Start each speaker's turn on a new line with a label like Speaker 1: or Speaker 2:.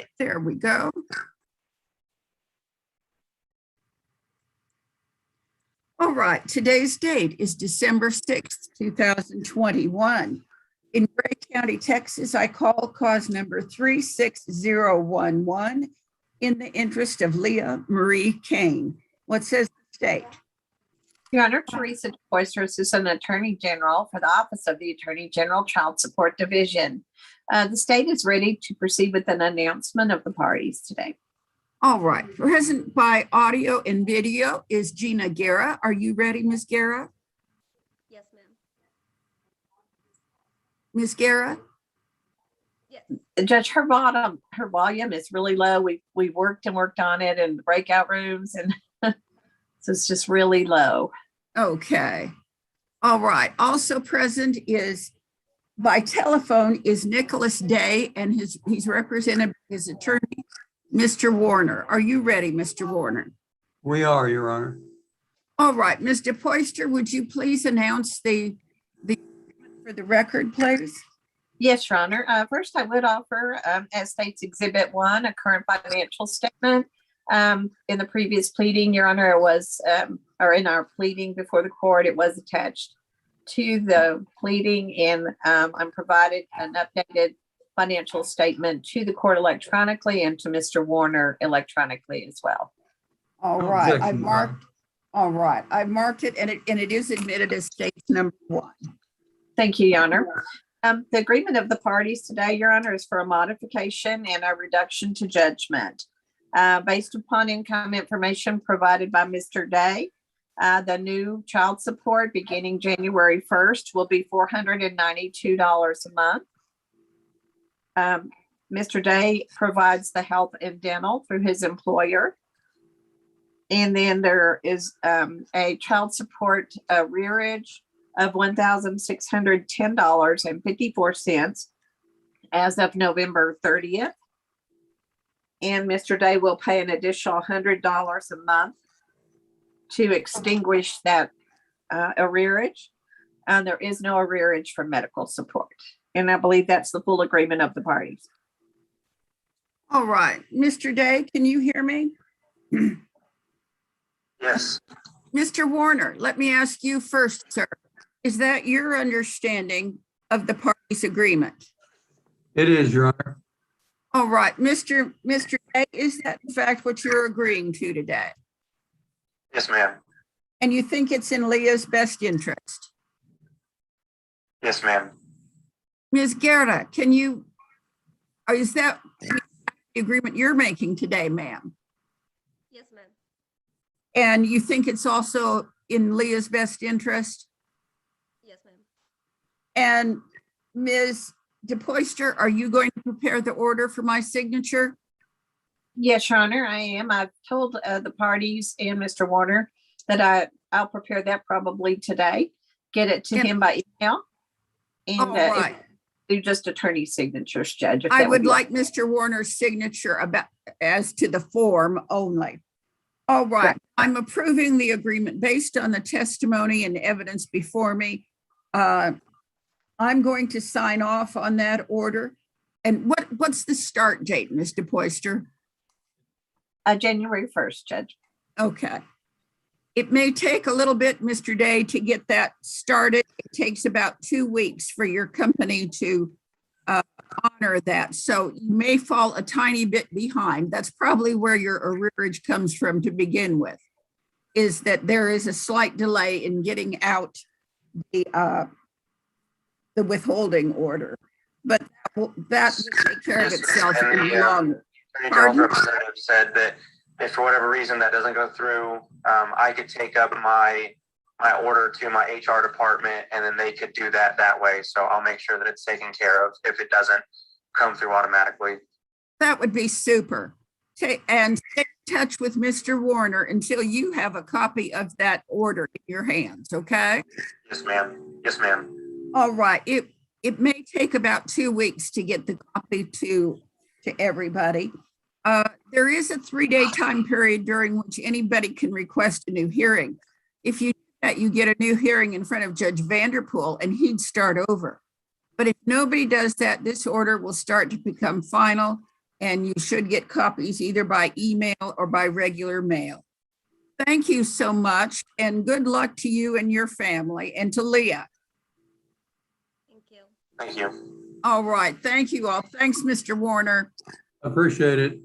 Speaker 1: right, there we go. All right, today's date is December 6th, 2021. In Gray County, Texas, I call cause number 36011 in the interest of Leah Marie Kane. What says the state?
Speaker 2: Your Honor, Teresa DePoyster, Assistant Attorney General for the Office of the Attorney General Child Support Division. The state is ready to proceed with an announcement of the parties today.
Speaker 1: All right, present by audio and video is Gina Guerra. Are you ready, Ms. Guerra?
Speaker 3: Yes, ma'am.
Speaker 1: Ms. Guerra?
Speaker 3: Yes.
Speaker 2: Judge, her volume is really low. We worked on it in the breakout rooms, and so it's just really low.
Speaker 1: Okay. All right. Also present is by telephone is Nicholas Day, and he's represented by his attorney, Mr. Warner. Are you ready, Mr. Warner?
Speaker 4: We are, Your Honor.
Speaker 1: All right, Ms. DePoyster, would you please announce the for the record, please?
Speaker 2: Yes, Your Honor. First, I would offer, as states Exhibit 1, a current financial statement. In the previous pleading, Your Honor, it was, or in our pleading before the court, it was attached to the pleading, and I'm provided an updated financial statement to the court electronically and to Mr. Warner electronically as well.
Speaker 1: All right, I've marked. All right, I've marked it, and it is admitted as states number 1.
Speaker 2: Thank you, Your Honor. The agreement of the parties today, Your Honor, is for a modification and a reduction to judgment. Based upon income information provided by Mr. Day, the new child support beginning January 1st will be $492 a month. Mr. Day provides the health and dental through his employer. And then there is a child support arrearage of $1,610.54 as of November 30th. And Mr. Day will pay an additional $100 a month to extinguish that arrearage. And there is no arrearage for medical support. And I believe that's the full agreement of the parties.
Speaker 1: All right, Mr. Day, can you hear me?
Speaker 4: Yes.
Speaker 1: Mr. Warner, let me ask you first, sir. Is that your understanding of the parties' agreement?
Speaker 4: It is, Your Honor.
Speaker 1: All right, Mr. Day, is that in fact what you're agreeing to today?
Speaker 4: Yes, ma'am.
Speaker 1: And you think it's in Leah's best interest?
Speaker 4: Yes, ma'am.
Speaker 1: Ms. Guerra, is that the agreement you're making today, ma'am?
Speaker 3: Yes, ma'am.
Speaker 1: And you think it's also in Leah's best interest?
Speaker 3: Yes, ma'am.
Speaker 1: And Ms. DePoyster, are you going to prepare the order for my signature?
Speaker 2: Yes, Your Honor, I am. I've told the parties and Mr. Warner that I'll prepare that probably today, get it to him by email, and
Speaker 1: All right.
Speaker 2: do just attorney signatures, Judge.
Speaker 1: I would like Mr. Warner's signature as to the form only. All right,
Speaker 2: Correct.
Speaker 1: I'm approving the agreement based on the testimony and evidence before me. I'm going to sign off on that order. And what's the start date, Ms. DePoyster?
Speaker 2: January 1st, Judge.
Speaker 1: Okay. It may take a little bit, Mr. Day, to get that started. It takes about 2 weeks for your company to honor that. So you may fall a tiny bit behind. That's probably where your arrearage comes from to begin with, is that there is a slight delay in getting out the withholding order. But that will take care of itself in the long run.
Speaker 5: Attorney General's representative said that if for whatever reason that doesn't go through, I could take up my order to my HR department, and then they could do that way. So I'll make sure that it's taken care of if it doesn't come through automatically.
Speaker 1: That would be super. And stay in touch with Mr. Warner until you have a copy of that order in your hands, okay?
Speaker 5: Yes, ma'am. Yes, ma'am.
Speaker 1: All right. It may take about 2 weeks to get the copy to everybody. There is a 3-day time period during which anybody can request a new hearing. If you do that, you get a new hearing in front of Judge Vanderpool and he'd start over. But if nobody does that, this order will start to become final And you should get copies either by email or by regular mail. Thank you so much, and good luck to you and your family, and to Leah.
Speaker 3: Thank you.
Speaker 5: Thank you.
Speaker 1: All right, thank you all. Thanks, Mr. Warner.
Speaker 4: Appreciate it.